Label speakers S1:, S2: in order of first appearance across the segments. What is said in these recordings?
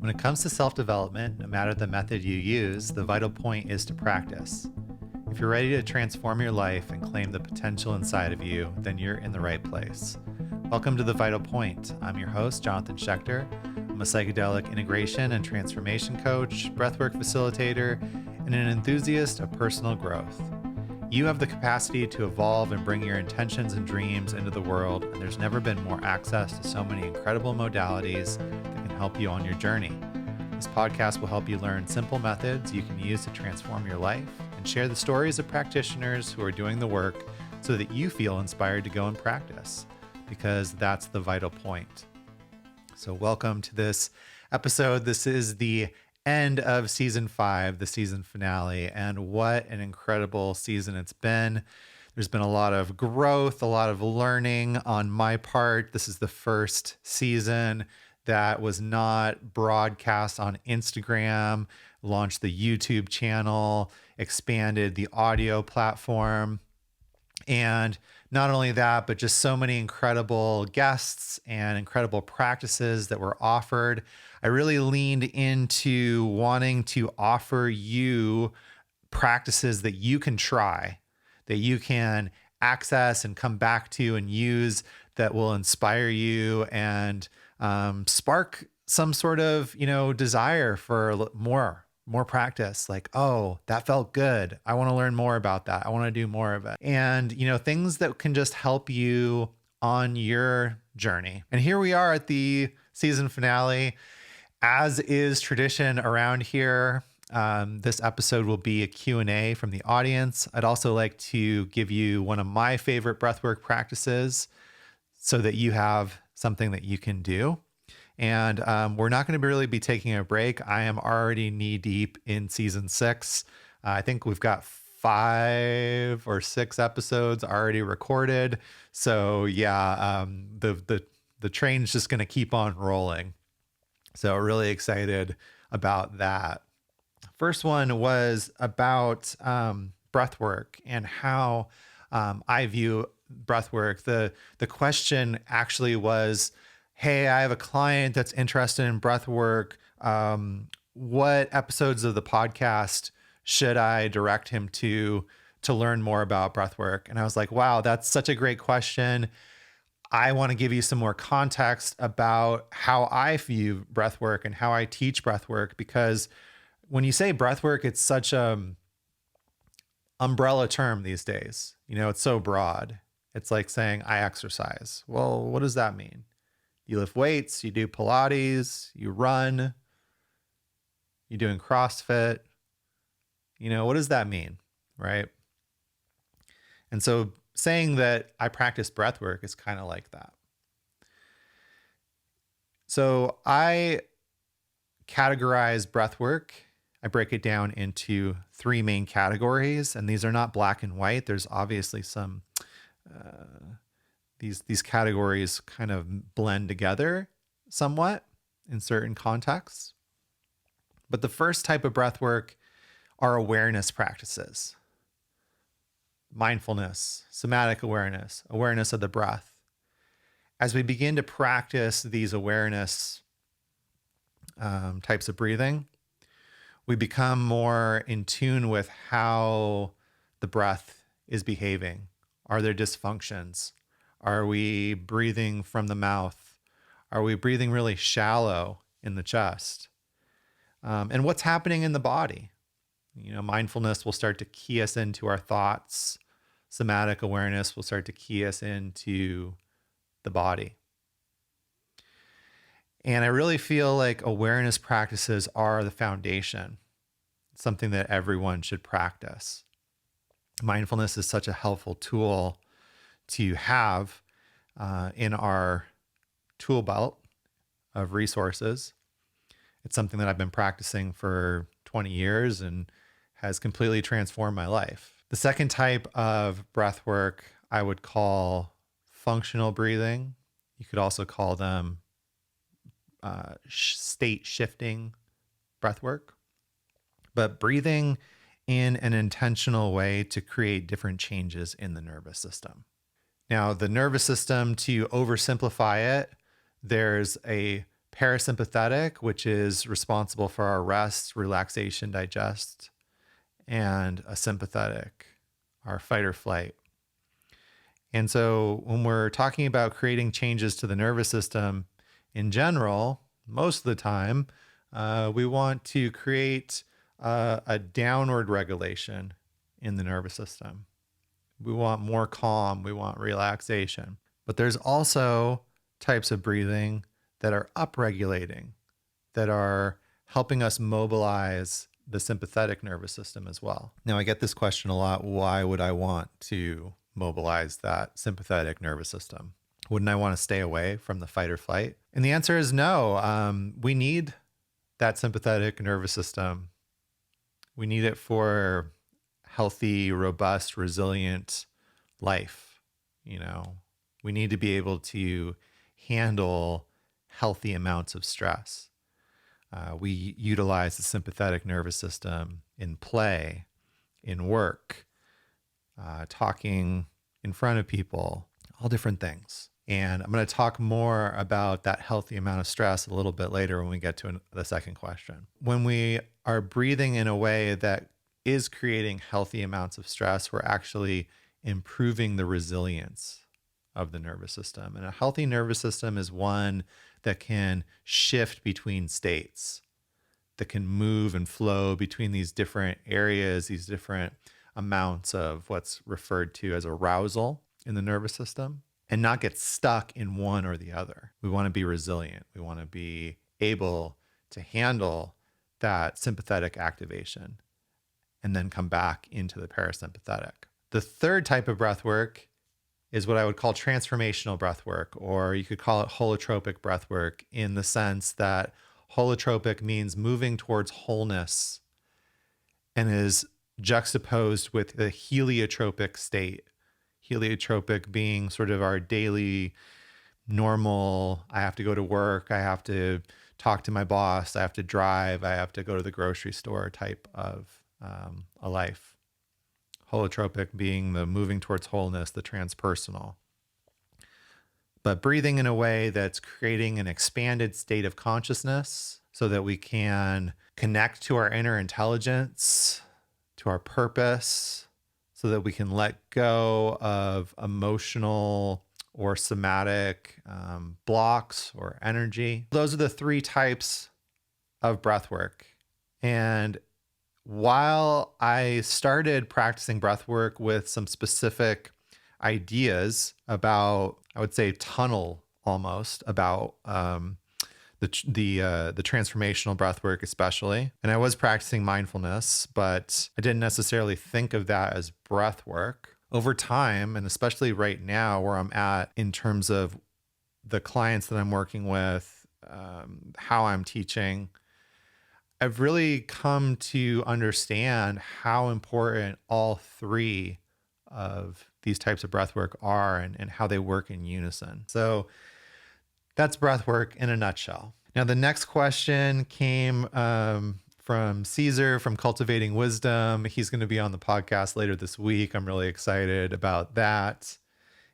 S1: When it comes to self-development, no matter the method you use, the vital point is to practice. If you're ready to transform your life and claim the potential inside of you, then you're in the right place. Welcome to The Vital Point. I'm your host, Jonathan Schecter. I'm a psychedelic integration and transformation coach, breathwork facilitator, and an enthusiast of personal growth. You have the capacity to evolve and bring your intentions and dreams into the world, and there's never been more access to so many incredible modalities that can help you on your journey. This podcast will help you learn simple methods you can use to transform your life and share the stories of practitioners who are doing the work so that you feel inspired to go and practice, because that's the vital point. So welcome to this episode. This is the end of season 5, the season finale, and what an incredible season it's been. There's been a lot of growth, a lot of learning on my part. This is the first season that was not broadcast on Instagram, launched the YouTube channel, expanded the audio platform. And not only that, but just so many incredible guests and incredible practices that were offered. I really leaned into wanting to offer you practices that you can try, that you can access and come back to and use, that will inspire you and spark some sort of, desire for more practice. Like, oh, that felt good. I want to learn more about that. I want to do more of it. And, things that can just help you on your journey. And here we are at the season finale. As is tradition around here, this episode will be a Q&A from the audience. I'd also like to give you one of my favorite breathwork practices so that you have something that you can do. And we're not going to really be taking a break. I am already knee deep in season 6. I think we've got 5 or 6 episodes already recorded. So yeah, the train's just going to keep on rolling. So really excited about that. First one was about breathwork and how I view breathwork. The question actually was, hey, I have a client that's interested in breathwork. What episodes of the podcast should I direct him to learn more about breathwork? And I was like, wow, that's such a great question. I want to give you some more context about how I view breathwork and how I teach breathwork, because when you say breathwork, it's such a umbrella term these days. It's so broad. It's like saying I exercise. Well, what does that mean? You lift weights, you do Pilates, you run, you're doing CrossFit. What does that mean, right? And so saying that I practice breathwork is kind of like that. So I categorize breathwork. I break it down into 3 main categories, and these are not black and white. There's obviously some, these categories kind of blend together somewhat in certain contexts. But the first type of breathwork are awareness practices. Mindfulness, somatic awareness, awareness of the breath. As we begin to practice these awareness types of breathing, we become more in tune with how the breath is behaving. Are there dysfunctions? Are we breathing from the mouth? Are we breathing really shallow in the chest? And what's happening in the body? Mindfulness will start to key us into our thoughts. Somatic awareness will start to key us into the body. And I really feel like awareness practices are the foundation. It's something that everyone should practice. Mindfulness is such a helpful tool to have in our tool belt of resources. It's something that I've been practicing for 20 years and has completely transformed my life. The second type of breath work I would call functional breathing. You could also call them state shifting breath work. But breathing in an intentional way to create different changes in the nervous system. Now, the nervous system, to oversimplify it, there's a parasympathetic, which is responsible for our rest, relaxation, digest, and a sympathetic, our fight or flight. And so when we're talking about creating changes to the nervous system in general, most of the time, we want to create a downward regulation in the nervous system. We want more calm. We want relaxation. But there's also types of breathing that are upregulating, that are helping us mobilize the sympathetic nervous system as well. Now, I get this question a lot. Why would I want to mobilize that sympathetic nervous system? Wouldn't I want to stay away from the fight or flight? And the answer is no. We need that sympathetic nervous system. We need it for healthy, robust, resilient life. We need to be able to handle healthy amounts of stress. We utilize the sympathetic nervous system in play, in work, talking in front of people, all different things. And I'm going to talk more about that healthy amount of stress a little bit later when we get to the second question. When we are breathing in a way that is creating healthy amounts of stress, we're actually improving the resilience of the nervous system. And a healthy nervous system is one that can shift between states, that can move and flow between these different areas, these different amounts of what's referred to as arousal in the nervous system, and not get stuck in one or the other. We want to be resilient. We want to be able to handle that sympathetic activation and then come back into the parasympathetic. The third type of breath work is what I would call transformational breath work, or you could call it holotropic breath work, in the sense that holotropic means moving towards wholeness and is juxtaposed with the heliotropic state. Heliotropic being sort of our daily normal, I have to go to work, I have to talk to my boss, I have to drive, I have to go to the grocery store type of a life. Holotropic being the moving towards wholeness, the transpersonal. But breathing in a way that's creating an expanded state of consciousness so that we can connect to our inner intelligence, to our purpose, so that we can let go of emotional or somatic blocks or energy. Those are the three types of breath work. And while I started practicing breath work with some specific ideas about, I would say tunnel almost, about the transformational breath work especially, and I was practicing mindfulness, but I didn't necessarily think of that as breath work. Over time, and especially right now where I'm at in terms of the clients that I'm working with, how I'm teaching, I've really come to understand how important all three of these types of breath work are and how they work in unison. So that's breath work in a nutshell. Now, the next question came from Caesar from Cultivating Wisdom. He's going to be on the podcast later this week. I'm really excited about that.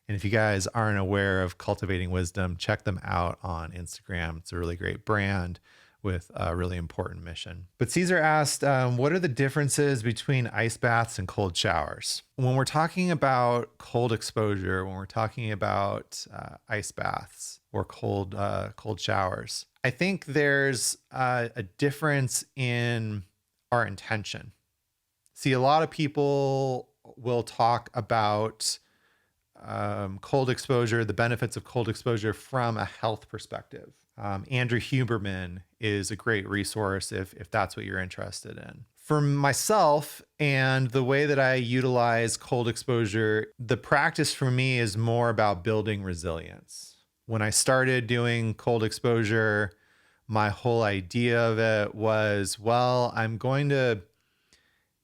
S1: And if you guys aren't aware of Cultivating Wisdom, check them out on Instagram. It's a really great brand with a really important mission. But Caesar asked, what are the differences between ice baths and cold showers? When we're talking about cold exposure, when we're talking about ice baths or cold showers, I think there's a difference in our intention. See, a lot of people will talk about cold exposure, the benefits of cold exposure from a health perspective. Andrew Huberman is a great resource if that's what you're interested in. For myself and the way that I utilize cold exposure, the practice for me is more about building resilience. When I started doing cold exposure, my whole idea of it was, well, I'm going to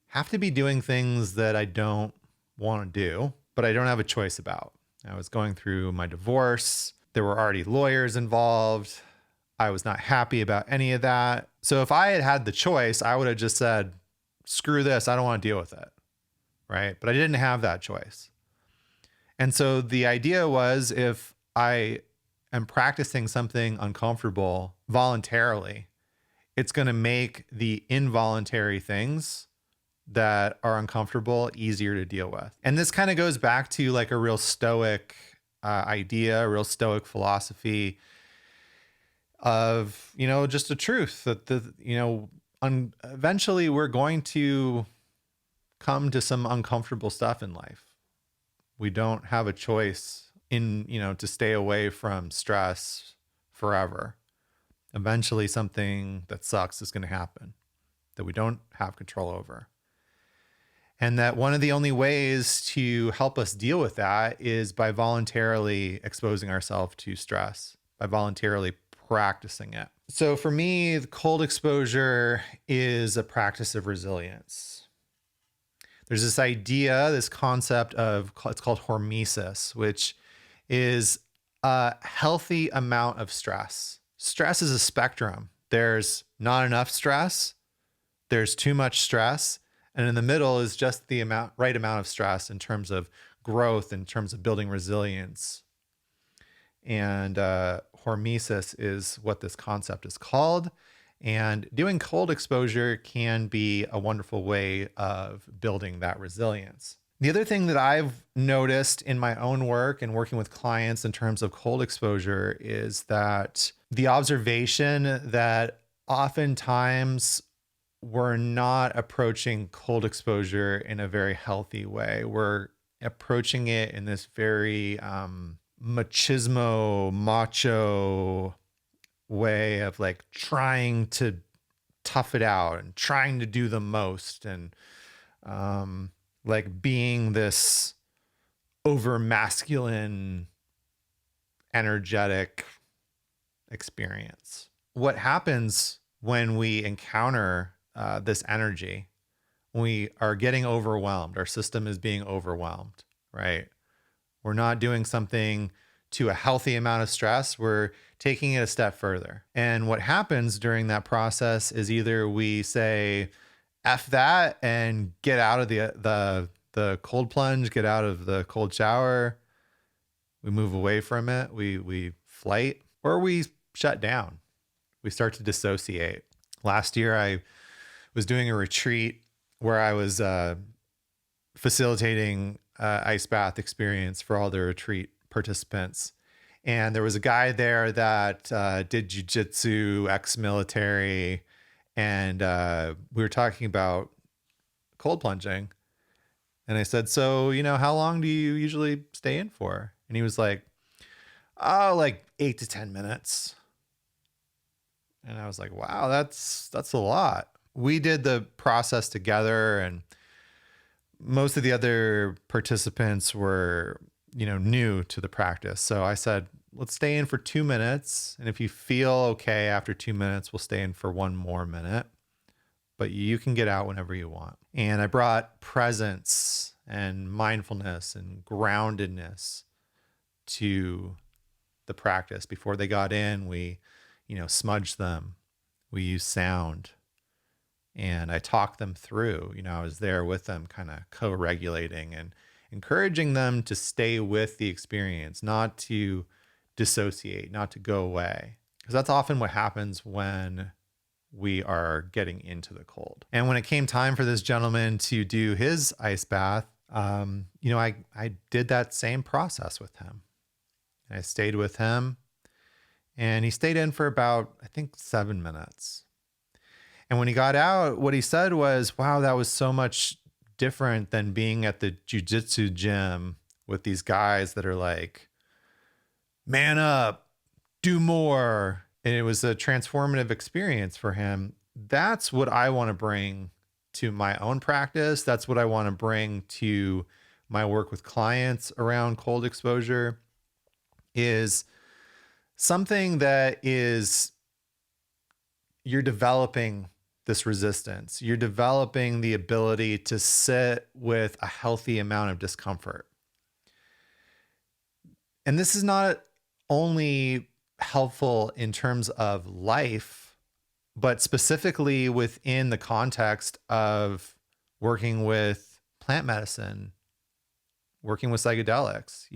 S1: have to be doing things that I don't want to do, but I don't have a choice about. I was going through my divorce. There were already lawyers involved. I was not happy about any of that. So if I had had the choice, I would have just said, screw this. I don't want to deal with it. Right. But I didn't have that choice. And so the idea was, if I am practicing something uncomfortable voluntarily, it's going to make the involuntary things that are uncomfortable easier to deal with. And this kind of goes back to like a real stoic idea, a real stoic philosophy of, just a truth that eventually we're going to come to some uncomfortable stuff in life. We don't have a choice to stay away from stress forever. Eventually something that sucks is going to happen that we don't have control over. And that one of the only ways to help us deal with that is by voluntarily exposing ourselves to stress, by voluntarily practicing it. So for me, the cold exposure is a practice of resilience. There's this idea, this concept it's called hormesis, which is a healthy amount of stress. Stress is a spectrum. There's not enough stress, there's too much stress, and in the middle is just the right amount of stress in terms of growth, in terms of building resilience. And hormesis is what this concept is called. And doing cold exposure can be a wonderful way of building that resilience. The other thing that I've noticed in my own work and working with clients in terms of cold exposure is that the observation that oftentimes we're not approaching cold exposure in a very healthy way. We're approaching it in this very machismo, macho way of like trying to tough it out and trying to do the most and like being this over masculine, energetic experience. What happens when we encounter this energy, when we are getting overwhelmed, our system is being overwhelmed, right? We're not doing something to a healthy amount of stress. We're taking it a step further. And what happens during that process is either we say, F that and get out of the cold plunge, get out of the cold shower. We move away from it. We flight, or we shut down. We start to dissociate. Last year, I was doing a retreat where I was facilitating ice bath experience for all the retreat participants. And there was a guy there that did jujitsu, ex-military, and we were talking about cold plunging. And I said, so, how long do you usually stay in for? And he was like, oh, like 8 to 10 minutes. And I was like, wow, that's a lot. We did the process together, and most of the other participants were, new to the practice. So I said, let's stay in for 2 minutes. And if you feel okay after 2 minutes, we'll stay in for 1 more minute, but you can get out whenever you want. And I brought presence and mindfulness and groundedness to the practice. Before they got in, we, smudged them. We used sound. And I talked them through, I was there with them, kind of co-regulating and encouraging them to stay with the experience, not to dissociate, not to go away. Because that's often what happens when we are getting into the cold. And when it came time for this gentleman to do his ice bath, I did that same process with him. And I stayed with him, and he stayed in for about, I think, 7 minutes. And when he got out, what he said was, wow, that was so much different than being at the jiu-jitsu gym with these guys that are like, man up, do more. And it was a transformative experience for him. That's what I want to bring to my own practice. That's what I want to bring to my work with clients around cold exposure, is something that is, you're developing this resistance. You're developing the ability to sit with a healthy amount of discomfort. And this is not only helpful in terms of life, but specifically within the context of working with plant medicine, working with psychedelics.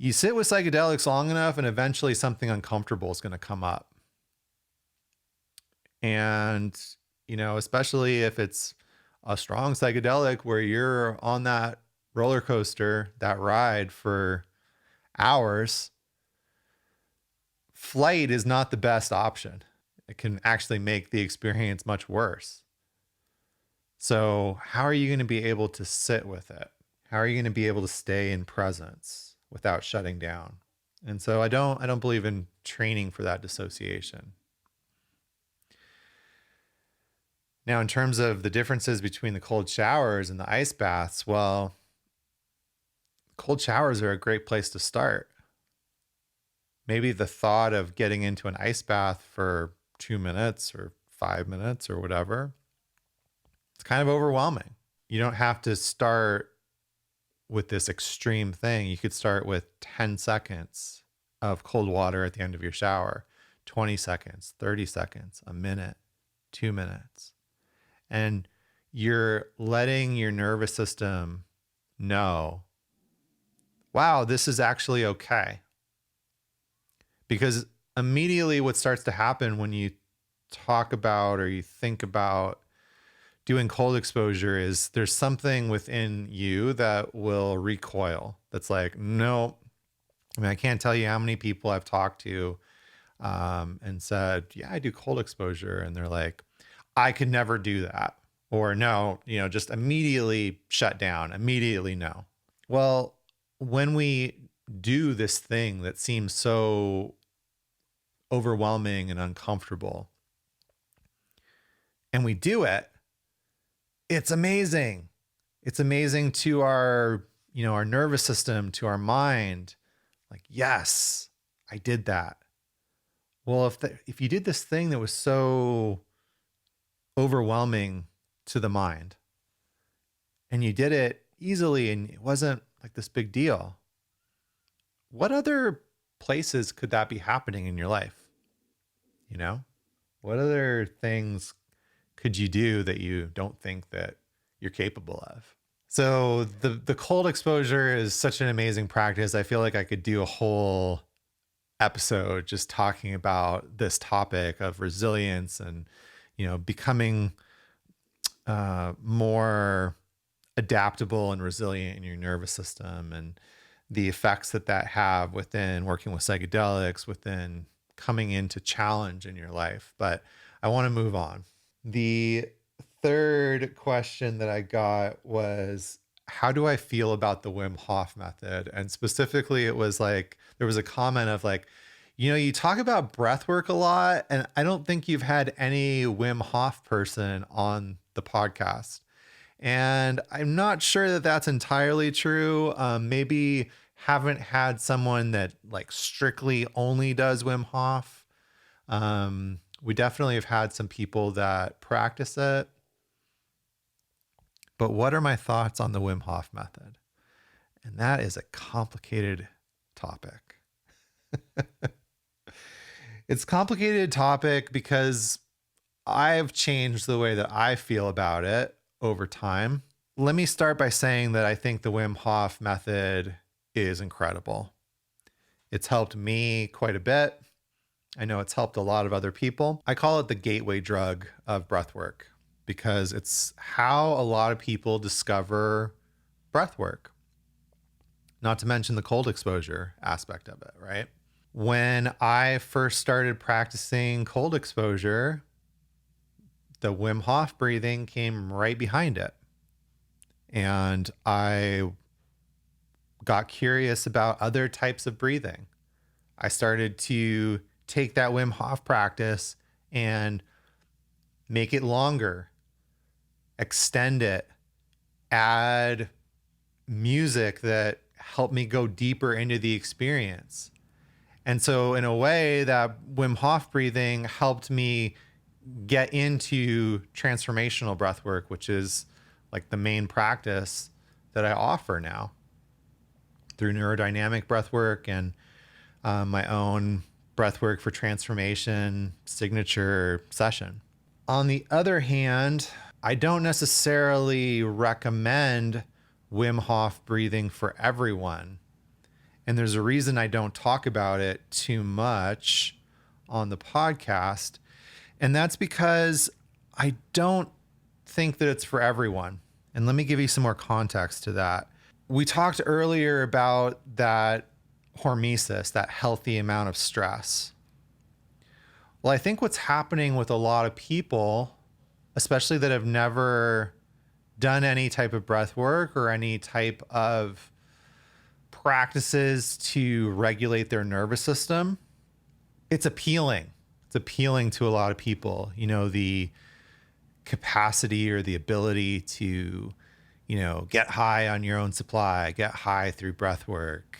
S1: You sit with psychedelics long enough and eventually something uncomfortable is going to come up. And, especially if it's a strong psychedelic where you're on that roller coaster, that ride for hours, flight is not the best option. It can actually make the experience much worse. So, how are you going to be able to sit with it? How are you going to be able to stay in presence without shutting down? And so I don't believe in training for that dissociation. Now, in terms of the differences between the cold showers and the ice baths, well, cold showers are a great place to start. Maybe the thought of getting into an ice bath for 2 minutes or 5 minutes or whatever, it's kind of overwhelming. You don't have to start with this extreme thing. You could start with 10 seconds of cold water at the end of your shower, 20 seconds, 30 seconds, a minute, 2 minutes. And you're letting your nervous system know, wow, this is actually okay. Because immediately what starts to happen when you talk about or you think about doing cold exposure is there's something within you that will recoil. That's like, no. I mean, I can't tell you how many people I've talked to and said, yeah, I do cold exposure. And they're like, I could never do that. Or no, just immediately shut down, immediately no. Well, when we do this thing that seems so overwhelming and uncomfortable, and we do it, it's amazing. It's amazing to our nervous system, to our mind. Like, yes, I did that. Well, if you did this thing that was so overwhelming to the mind and you did it easily and it wasn't like this big deal, what other places could that be happening in your life? What other things could you do that you don't think that you're capable of? So the cold exposure is such an amazing practice. I feel like I could do a whole episode just talking about this topic of resilience and, becoming more adaptable and resilient in your nervous system and the effects that have within working with psychedelics, within coming into challenge in your life. But I want to move on. The third question that I got was, how do I feel about the Wim Hof method? And specifically, it was like, there was a comment of like, you talk about breath work a lot, and I don't think you've had any Wim Hof person on the podcast. And I'm not sure that that's entirely true. Maybe haven't had someone that like strictly only does Wim Hof. We definitely have had some people that practice it. But what are my thoughts on the Wim Hof method? And that is a complicated topic. It's a complicated topic because I've changed the way that I feel about it over time. Let me start by saying that I think the Wim Hof method is incredible. It's helped me quite a bit. I know it's helped a lot of other people. I call it the gateway drug of breathwork because it's how a lot of people discover breathwork. Not to mention the cold exposure aspect of it, right? When I first started practicing cold exposure, the Wim Hof breathing came right behind it. And I got curious about other types of breathing. I started to take that Wim Hof practice and make it longer, extend it, add music that helped me go deeper into the experience. And so in a way, that Wim Hof breathing helped me get into transformational breath work, which is like the main practice that I offer now through neurodynamic breath work and my own breathwork for transformation signature session. On the other hand, I don't necessarily recommend Wim Hof breathing for everyone. And there's a reason I don't talk about it too much on the podcast. And that's because I don't think that it's for everyone. And let me give you some more context to that. We talked earlier about that hormesis, that healthy amount of stress. Well, I think what's happening with a lot of people, especially that have never done any type of breath work or any type of practices to regulate their nervous system, it's appealing. It's appealing to a lot of people, the capacity or the ability to, get high on your own supply, get high through breath work.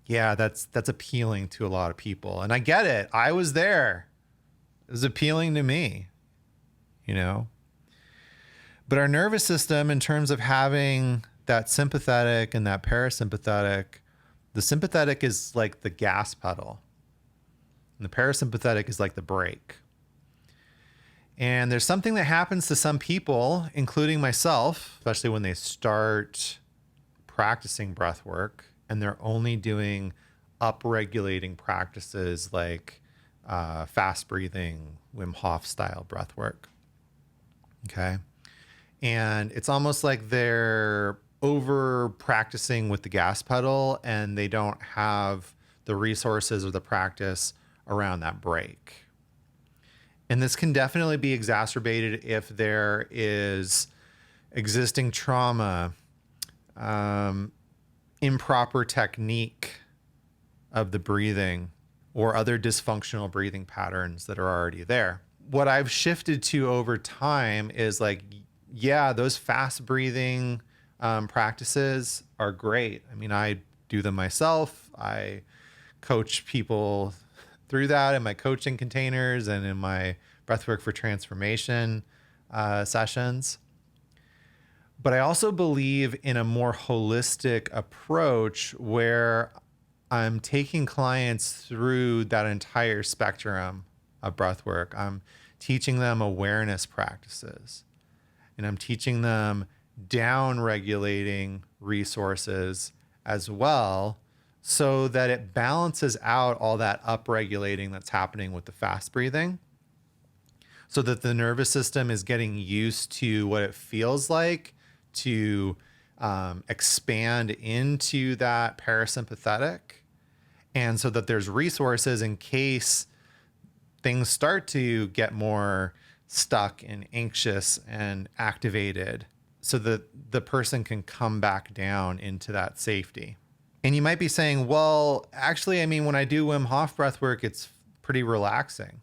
S1: Yeah, that's appealing to a lot of people. And I get it. I was there. It was appealing to me, But our nervous system, in terms of having that sympathetic and that parasympathetic, the sympathetic is like the gas pedal, and the parasympathetic is like the brake. And there's something that happens to some people, including myself, especially when they start practicing breath work and they're only doing upregulating practices like fast breathing, Wim Hof style breath work. Okay. And it's almost like they're over practicing with the gas pedal and they don't have the resources or the practice around that brake. And this can definitely be exacerbated if there is existing trauma, improper technique of the breathing, or other dysfunctional breathing patterns that are already there. What I've shifted to over time is like, yeah, those fast breathing practices are great. I mean, I do them myself. I coach people through that in my coaching containers and in my Breathwork for Transformation sessions. But I also believe in a more holistic approach where I'm taking clients through that entire spectrum of breathwork. I'm teaching them awareness practices, and I'm teaching them down regulating resources as well, so that it balances out all that up regulating that's happening with the fast breathing, so that the nervous system is getting used to what it feels like to expand into that parasympathetic, and so that there's resources in case things start to get more stuck and anxious and activated, so that the person can come back down into that safety. And you might be saying, well, actually, I mean, when I do Wim Hof breath work, it's pretty relaxing.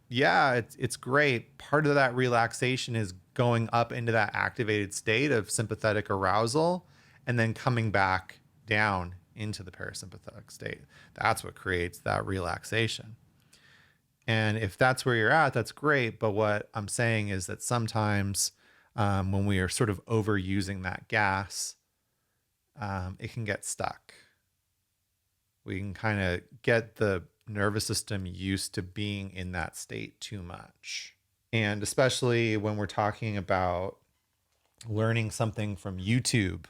S1: Yeah, it's great. Part of that relaxation is going up into that activated state of sympathetic arousal and then coming back down into the parasympathetic state. That's what creates that relaxation. And if that's where you're at, that's great. But what I'm saying is that sometimes when we are sort of overusing that gas, it can get stuck. We can kind of get the nervous system used to being in that state too much. And especially when we're talking about learning something from YouTube,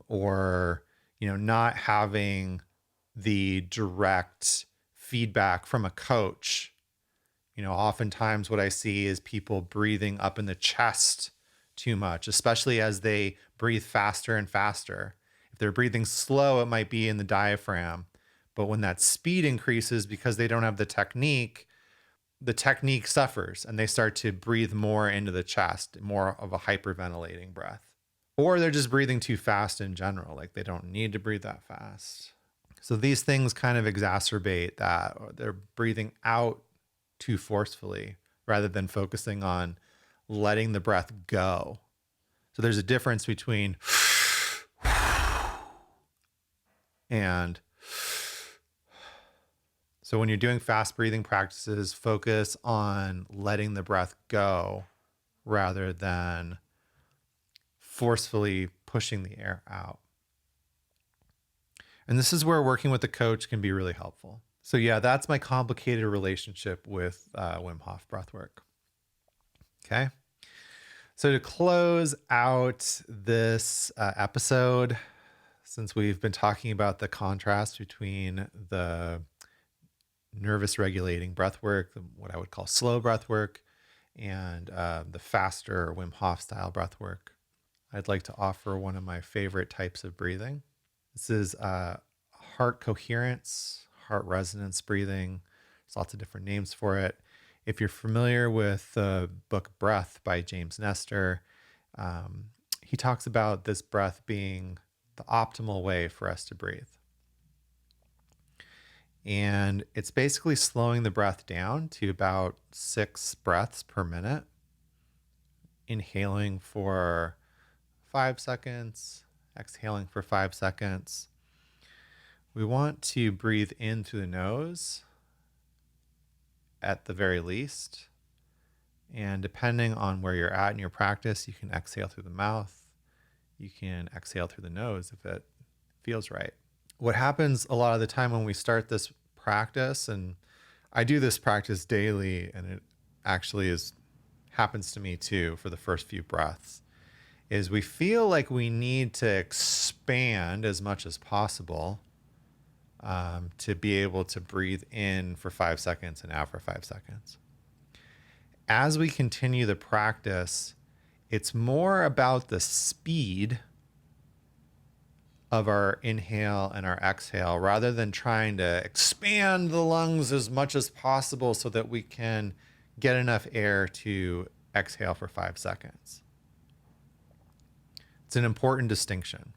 S1: or, not having the direct feedback from a coach. Oftentimes what I see is people breathing up in the chest too much, especially as they breathe faster and faster. If they're breathing slow, it might be in the diaphragm. But when that speed increases because they don't have the technique suffers and they start to breathe more into the chest, more of a hyperventilating breath. Or they're just breathing too fast in general, like they don't need to breathe that fast. So these things kind of exacerbate that, or they're breathing out too forcefully rather than focusing on letting the breath go. So there's a difference between and. So when you're doing fast breathing practices, focus on letting the breath go rather than forcefully pushing the air out. And this is where working with a coach can be really helpful. So yeah, that's my complicated relationship with Wim Hof breathwork. Okay. So, to close out this episode, since we've been talking about the contrast between the nervous regulating breath work, what I would call slow breath work, and the faster Wim Hof style breath work, I'd like to offer one of my favorite types of breathing. This is heart coherence, heart resonance breathing. There's lots of different names for it. If you're familiar with the book Breath by James Nestor, he talks about this breath being the optimal way for us to breathe. And it's basically slowing the breath down to about 6 breaths per minute, inhaling for 5 seconds, exhaling for 5 seconds. We want to breathe in through the nose at the very least. And depending on where you're at in your practice, you can exhale through the mouth. You can exhale through the nose if it feels right. What happens a lot of the time when we start this practice, and I do this practice daily, and it actually happens to me too for the first few breaths, is we feel like we need to expand as much as possible to be able to breathe in for 5 seconds and out for 5 seconds. As we continue the practice, it's more about the speed of our inhale and our exhale rather than trying to expand the lungs as much as possible so that we can get enough air to exhale for 5 seconds. It's an important distinction,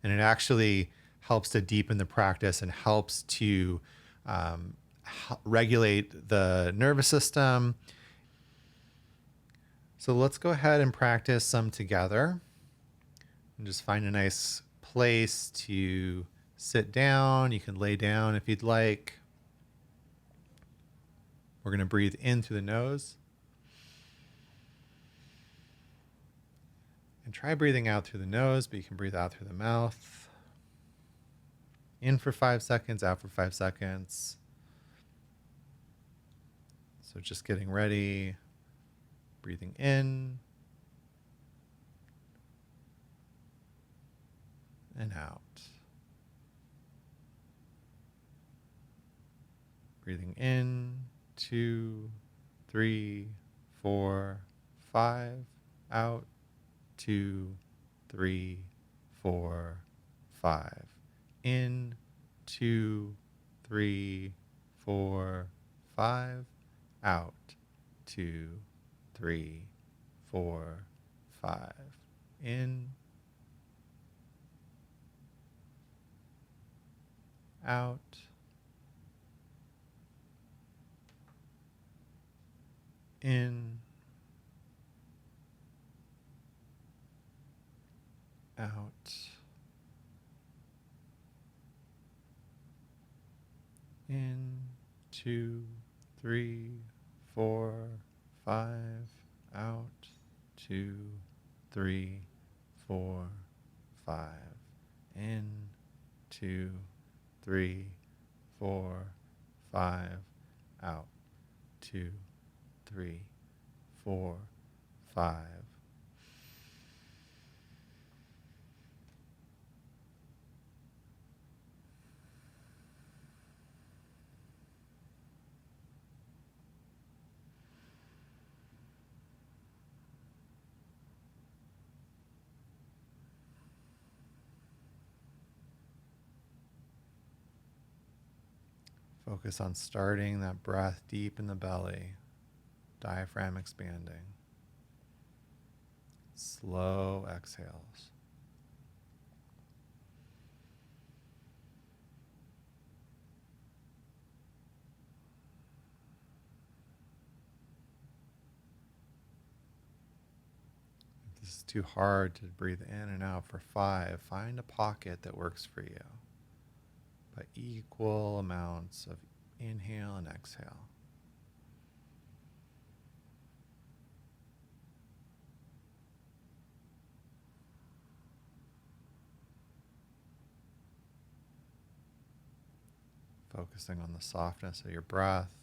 S1: and it actually helps to deepen the practice and helps to regulate the nervous system. So let's go ahead and practice some together and just find a nice place to sit down. You can lay down if you'd like. We're going to breathe in through the nose and try breathing out through the nose, but you can breathe out through the mouth. In for 5 seconds, out for 5 seconds. So just getting ready, breathing in and out. Breathing in, 2, 3, 4, 5. Out, 2, 3, 4, 5. In, 2, 3, 4, 5. Out, 2, 3, 4, 5. In, out, in, out, in, 2, 3, 4, 5, out, 2, 3, 4, 5, in, 2, 3, 4, 5, out, 2, 3, 4, 5. Focus on starting that breath deep in the belly, diaphragm expanding. Slow exhales. If this is too hard to breathe in and out for 5, find a pocket that works for you by equal amounts of inhale and exhale. Focusing on the softness of your breath,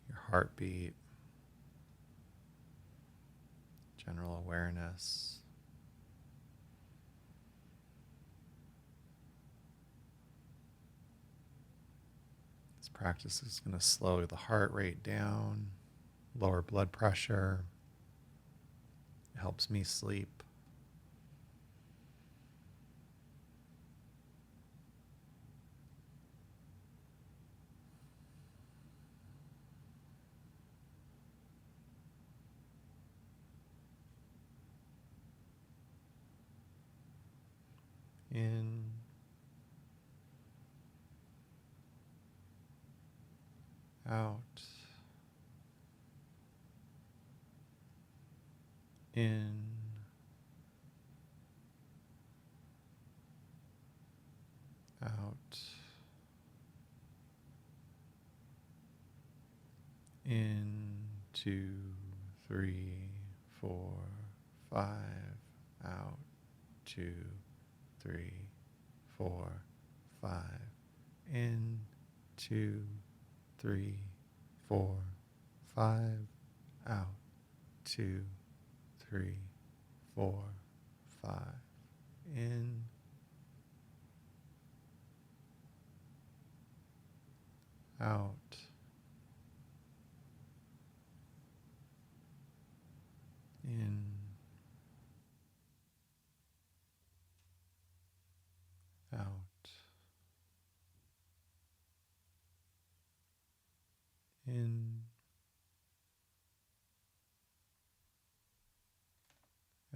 S1: your heartbeat, general awareness. This practice is going to slow the heart rate down, lower blood pressure. It helps me sleep. In, out, in, out, in, 2, 3, 4, 5, out, 2, 3, 4, 5, in, 2, 3, 4, 5, out, 2, 3, 4, 5, in, out, in, out, in,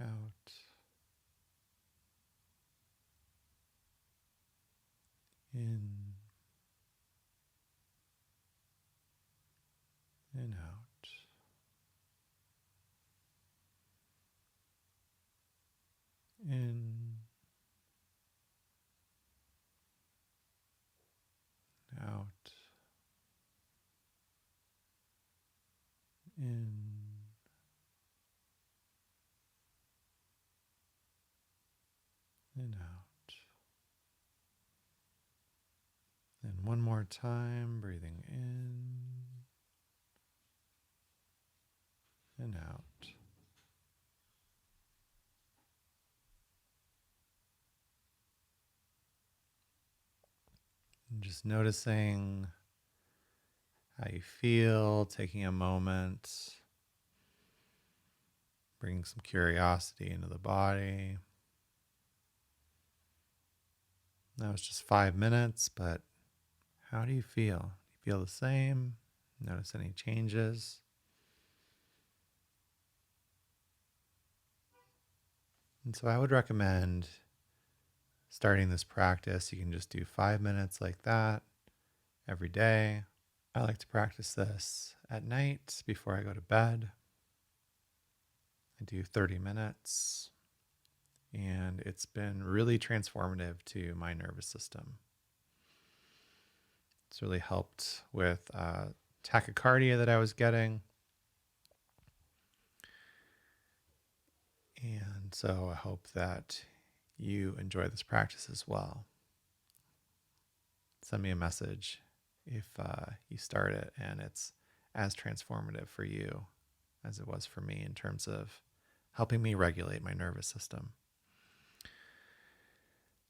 S1: out, in, and out, in, out, in, and out. And one more time, breathing in and out. And just noticing how you feel, taking a moment, bringing some curiosity into the body. That was just 5 minutes, but how do you feel? Do you feel the same? Notice any changes? And so I would recommend starting this practice. You can just do 5 minutes like that every day. I like to practice this at night before I go to bed. I do 30 minutes, and it's been really transformative to my nervous system. It's really helped with tachycardia that I was getting. And so I hope that you enjoy this practice as well. Send me a message if you start it and it's as transformative for you as it was for me in terms of helping me regulate my nervous system.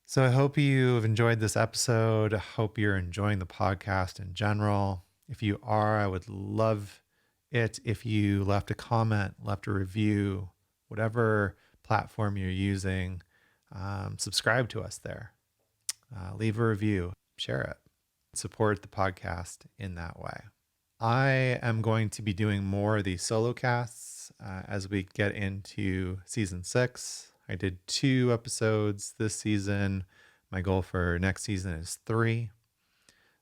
S1: So I hope you've enjoyed this episode. I hope you're enjoying the podcast in general. If you are, I would love it if you left a comment, left a review, whatever platform you're using. Subscribe to us there. Leave a review, share it, support the podcast in that way. I am going to be doing more of these solo casts as we get into season 6. I did 2 episodes this season. My goal for next season is 3.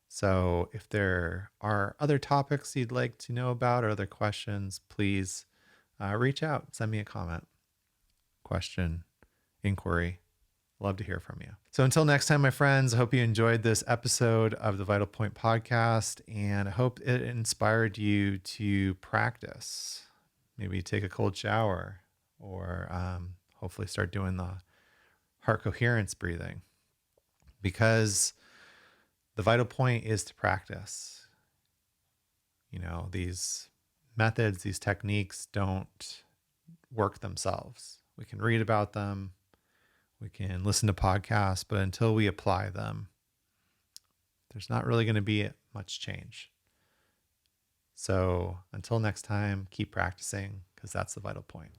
S1: So if there are other topics you'd like to know about or other questions, please reach out, send me a comment, question, inquiry. Love to hear from you. So until next time, my friends, I hope you enjoyed this episode of the Vital Point podcast, and I hope it inspired you to practice. Maybe take a cold shower, or hopefully start doing the heart coherence breathing, because the vital point is to practice. You know, these methods, these techniques don't work themselves. We can read about them, we can listen to podcasts, but until we apply them, there's not really going to be much change. So until next time, keep practicing because that's the vital point.